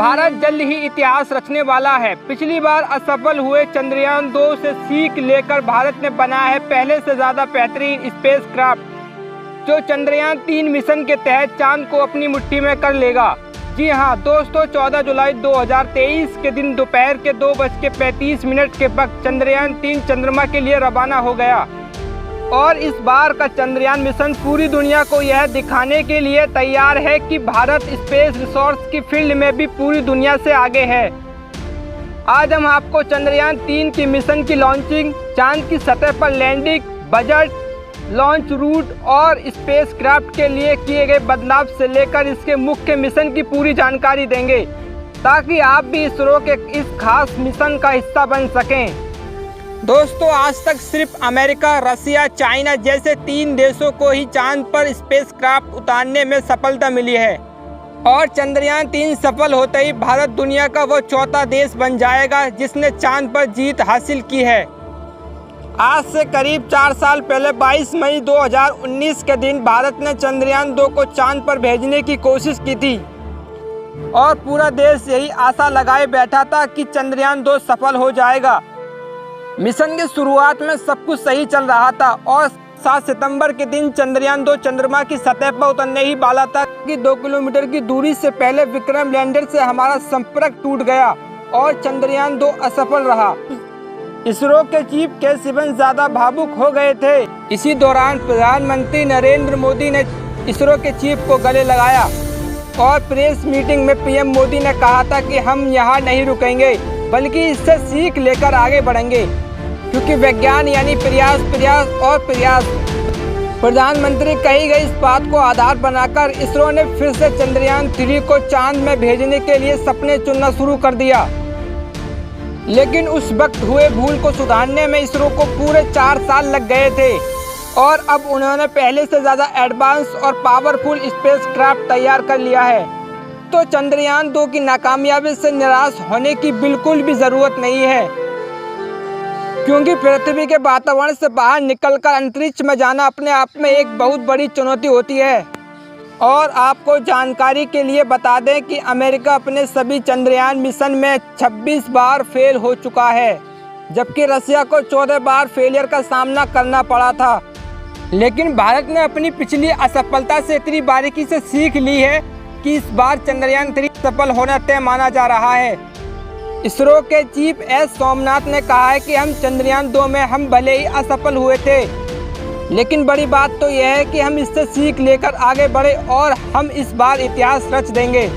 भारत जल्द ही इतिहास रचने वाला है। पिछली बार असफल हुए चंद्रयान 2 से सीख लेकर भारत ने बनाया है पहले से ज़्यादा बेहतरीन स्पेसक्राफ्ट जो चंद्रयान 3 मिशन के तहत चांद को अपनी मुट्ठी में कर लेगा। जी हाँ दोस्तों, 14 जुलाई 2023 के दिन दोपहर के 2:35 के वक्त चंद्रयान 3 चंद्रमा के लिए रवाना हो गया और इस बार का चंद्रयान मिशन पूरी दुनिया को यह दिखाने के लिए तैयार है कि भारत स्पेस रिसोर्स की फील्ड में भी पूरी दुनिया से आगे है। आज हम आपको चंद्रयान 3 की मिशन की लॉन्चिंग, चांद की सतह पर लैंडिंग, बजट, लॉन्च रूट और स्पेसक्राफ्ट के लिए किए गए बदलाव से लेकर इसके मुख्य मिशन की पूरी जानकारी देंगे ताकि आप भी इसरो के इस खास मिशन का हिस्सा बन सकें। दोस्तों, आज तक सिर्फ अमेरिका, रसिया, चाइना जैसे 3 देशों को ही चांद पर स्पेसक्राफ्ट उतारने में सफलता मिली है और चंद्रयान 3 सफल होते ही भारत दुनिया का वो चौथा देश बन जाएगा जिसने चांद पर जीत हासिल की है। आज से करीब 4 साल पहले 22 मई 2019 के दिन भारत ने चंद्रयान 2 को चांद पर भेजने की कोशिश की थी और पूरा देश यही आशा लगाए बैठा था कि चंद्रयान 2 सफल हो जाएगा। मिशन की शुरुआत में सब कुछ सही चल रहा था और 7 सितंबर के दिन चंद्रयान 2 चंद्रमा की सतह पर उतरने ही वाला था कि 2 किलोमीटर की दूरी से पहले विक्रम लैंडर से हमारा संपर्क टूट गया और चंद्रयान 2 असफल रहा। इसरो के चीफ के शिवन ज्यादा भावुक हो गए थे। इसी दौरान प्रधानमंत्री नरेंद्र मोदी ने इसरो के चीफ को गले लगाया और प्रेस मीटिंग में पीएम मोदी ने कहा था कि हम यहाँ नहीं रुकेंगे बल्कि इससे सीख लेकर आगे बढ़ेंगे क्योंकि विज्ञान यानी प्रयास, प्रयास और प्रयास। प्रधानमंत्री कही गई इस बात को आधार बनाकर इसरो ने फिर से चंद्रयान 3 को चांद में भेजने के लिए सपने चुनना शुरू कर दिया, लेकिन उस वक्त हुए भूल को सुधारने में इसरो को पूरे 4 साल लग गए थे और अब उन्होंने पहले से ज़्यादा एडवांस और पावरफुल स्पेसक्राफ्ट तैयार कर लिया है। तो चंद्रयान 2 की नाकामयाबी से निराश होने की बिल्कुल भी ज़रूरत नहीं है क्योंकि पृथ्वी के वातावरण से बाहर निकलकर अंतरिक्ष में जाना अपने आप में एक बहुत बड़ी चुनौती होती है। और आपको जानकारी के लिए बता दें कि अमेरिका अपने सभी चंद्रयान मिशन में 26 बार फेल हो चुका है जबकि रसिया को 14 बार फेलियर का सामना करना पड़ा था। लेकिन भारत ने अपनी पिछली असफलता से इतनी बारीकी से सीख ली है कि इस बार चंद्रयान 3 सफल होना तय माना जा रहा है। इसरो के चीफ एस सोमनाथ ने कहा है कि हम चंद्रयान 2 में हम भले ही असफल हुए थे लेकिन बड़ी बात तो यह है कि हम इससे सीख लेकर आगे बढ़े और हम इस बार इतिहास रच देंगे।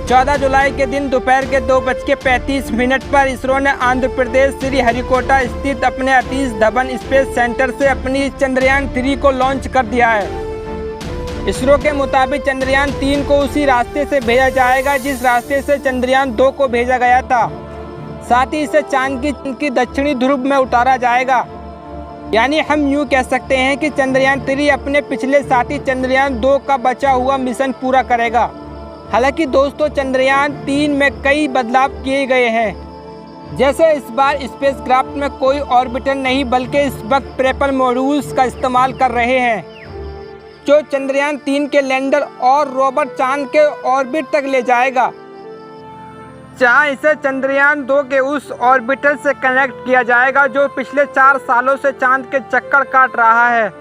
14 जुलाई के दिन दोपहर के 2:35 पर इसरो ने आंध्र प्रदेश श्रीहरिकोटा स्थित अपने सतीश धवन स्पेस सेंटर से अपनी चंद्रयान 3 को लॉन्च कर दिया है। इसरो के मुताबिक चंद्रयान 3 को उसी रास्ते से भेजा जाएगा जिस रास्ते से चंद्रयान 2 को भेजा गया था। साथ ही इसे चांद की दक्षिणी ध्रुव में उतारा जाएगा। यानी हम यूँ कह सकते हैं कि चंद्रयान 3 अपने पिछले साथी चंद्रयान 2 का बचा हुआ मिशन पूरा करेगा। हालांकि दोस्तों, चंद्रयान 3 में कई बदलाव किए गए हैं। जैसे इस बार स्पेसक्राफ्ट में कोई ऑर्बिटर नहीं बल्कि इस वक्त प्रेपर मॉड्यूल्स का इस्तेमाल कर रहे हैं जो चंद्रयान 3 के लैंडर और रोवर चांद के ऑर्बिट तक ले जाएगा, जहां इसे चंद्रयान 2 के उस ऑर्बिटर से कनेक्ट किया जाएगा जो पिछले 4 सालों से चांद के चक्कर काट रहा है।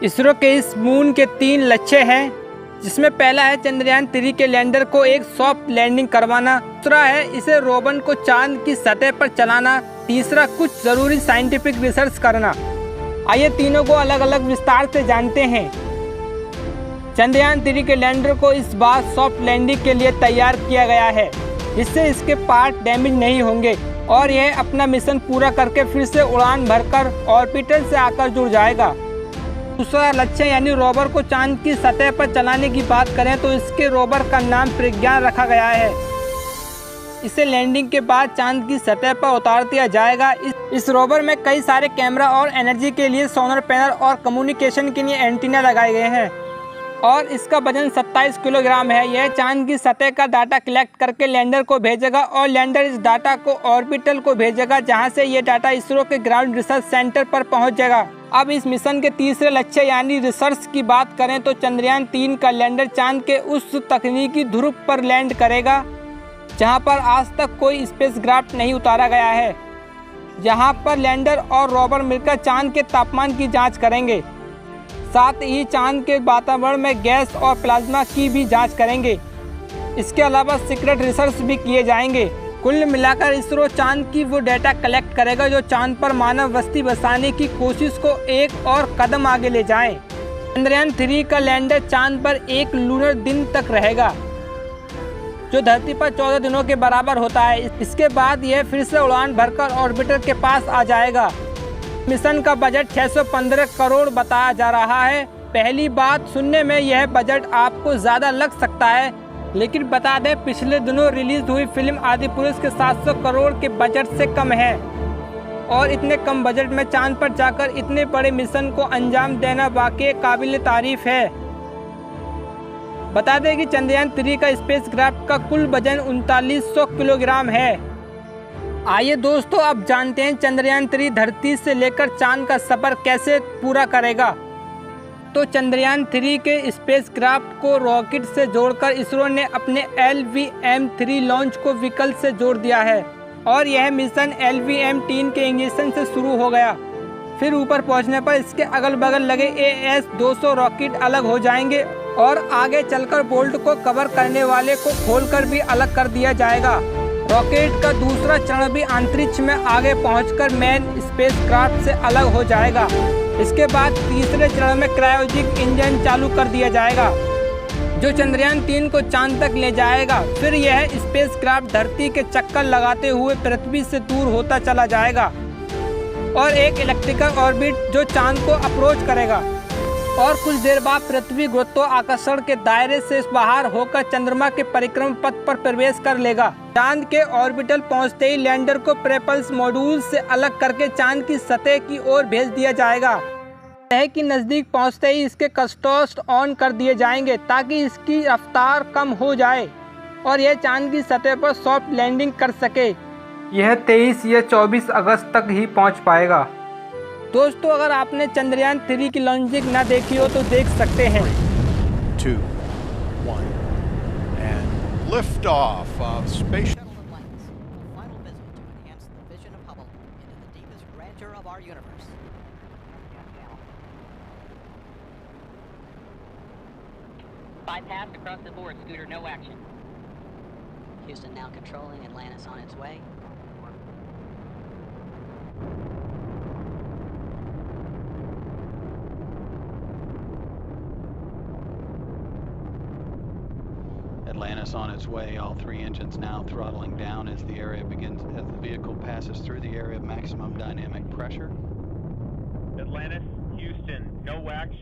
इसरो के इस मून के 3 लक्ष्य हैं जिसमें पहला है चंद्रयान 3 के लैंडर को एक सॉफ्ट लैंडिंग करवाना, दूसरा है इसे रोवर को चांद की सतह पर चलाना, तीसरा कुछ ज़रूरी साइंटिफिक रिसर्च करना। आइए तीनों को अलग अलग विस्तार से जानते हैं। चंद्रयान 3 के लैंडर को इस बार सॉफ्ट लैंडिंग के लिए तैयार किया गया है जिससे इसके पार्ट डैमेज नहीं होंगे और यह अपना मिशन पूरा करके फिर से उड़ान भरकर ऑर्बिटर से आकर जुड़ जाएगा। दूसरा लक्ष्य यानी रोवर को चांद की सतह पर चलाने की बात करें तो इसके रोवर का नाम प्रज्ञान रखा गया है। इसे लैंडिंग के बाद चांद की सतह पर उतार दिया जाएगा। इस रोवर में कई सारे कैमरा और एनर्जी के लिए सोलर पैनल और कम्युनिकेशन के लिए एंटीना लगाए गए हैं। और इसका वजन 27 किलोग्राम है। यह चांद की सतह का डाटा कलेक्ट करके लैंडर को भेजेगा और लैंडर इस डाटा को ऑर्बिटल को भेजेगा, जहां से ये डाटा इसरो के ग्राउंड रिसर्च सेंटर पर पहुंच जाएगा। अब इस मिशन के तीसरे लक्ष्य यानी रिसर्च की बात करें तो चंद्रयान 3 का लैंडर चांद के उस तकनीकी ध्रुव पर लैंड करेगा जहां पर आज तक कोई स्पेसक्राफ्ट नहीं उतारा गया है। यहाँ पर लैंडर और रोवर मिलकर चांद के तापमान की जाँच करेंगे, साथ ही चांद के वातावरण में गैस और प्लाज्मा की भी जांच करेंगे। इसके अलावा सीक्रेट रिसर्च भी किए जाएंगे। कुल मिलाकर इसरो चांद की वो डेटा कलेक्ट करेगा जो चांद पर मानव बस्ती बसाने की कोशिश को एक और कदम आगे ले जाए। चंद्रयान 3 का लैंडर चांद पर 1 लूनर दिन तक रहेगा, जो धरती पर 14 दिनों के बराबर होता है। इसके बाद यह फिर से उड़ान भरकर ऑर्बिटर के पास आ जाएगा। मिशन का बजट 615 करोड़ बताया जा रहा है। पहली बात, सुनने में यह बजट आपको ज़्यादा लग सकता है, लेकिन बता दें पिछले दिनों रिलीज हुई फिल्म आदिपुरुष के 700 करोड़ के बजट से कम है। और इतने कम बजट में चांद पर जाकर इतने बड़े मिशन को अंजाम देना वाकई काबिल तारीफ है। बता दें कि चंद्रयान 3 का स्पेसक्राफ्ट का कुल वजन 3900 किलोग्राम है। आइए दोस्तों, अब जानते हैं चंद्रयान 3 धरती से लेकर चांद का सफर कैसे पूरा करेगा। तो चंद्रयान 3 के स्पेसक्राफ्ट को रॉकेट से जोड़कर इसरो ने अपने LVM-3 लॉन्च को व्हीकल से जोड़ दिया है और यह मिशन LVM-3 के इंजेक्शन से शुरू हो गया। फिर ऊपर पहुंचने पर इसके अगल बगल लगे AS-200 रॉकेट अलग हो जाएंगे और आगे चलकर बोल्ट को कवर करने वाले को खोलकर भी अलग कर दिया जाएगा। रॉकेट का दूसरा चरण भी अंतरिक्ष में आगे पहुंचकर मेन स्पेसक्राफ्ट से अलग हो जाएगा। इसके बाद तीसरे चरण में क्रायोजेनिक इंजन चालू कर दिया जाएगा, जो चंद्रयान 3 को चांद तक ले जाएगा। फिर यह स्पेसक्राफ्ट धरती के चक्कर लगाते हुए पृथ्वी से दूर होता चला जाएगा और एक इलेक्ट्रिकल ऑर्बिट जो चांद को अप्रोच करेगा और कुछ देर बाद पृथ्वी गुरुत्वाकर्षण के दायरे से बाहर होकर चंद्रमा के परिक्रमा पथ पर प्रवेश कर लेगा। चांद के ऑर्बिटल पहुंचते ही लैंडर को प्रेपल्स मॉड्यूल से अलग करके चांद की सतह की ओर भेज दिया जाएगा। सतह की नज़दीक पहुंचते ही इसके कस्टोस्ट ऑन कर दिए जाएंगे ताकि इसकी रफ्तार कम हो जाए और यह चांद की सतह पर सॉफ्ट लैंडिंग कर सके। यह 23 या 24 अगस्त तक ही पहुंच पाएगा। दोस्तों, अगर आपने चंद्रयान 3 की लॉन्चिंग ना देखी हो तो देख सकते हैं। 3, 2, 1 and lift off of space shuttle Atlantis, a final visit to enhance the vision of Hubble into the deepest grandeur of our universe. Bypassed across the board, Scooter, no action. Houston now controlling Atlantis on its way. Atlantis on its way, all 3 engines now throttling down as the vehicle passes through the area of maximum dynamic pressure. Atlantis, Houston, no action.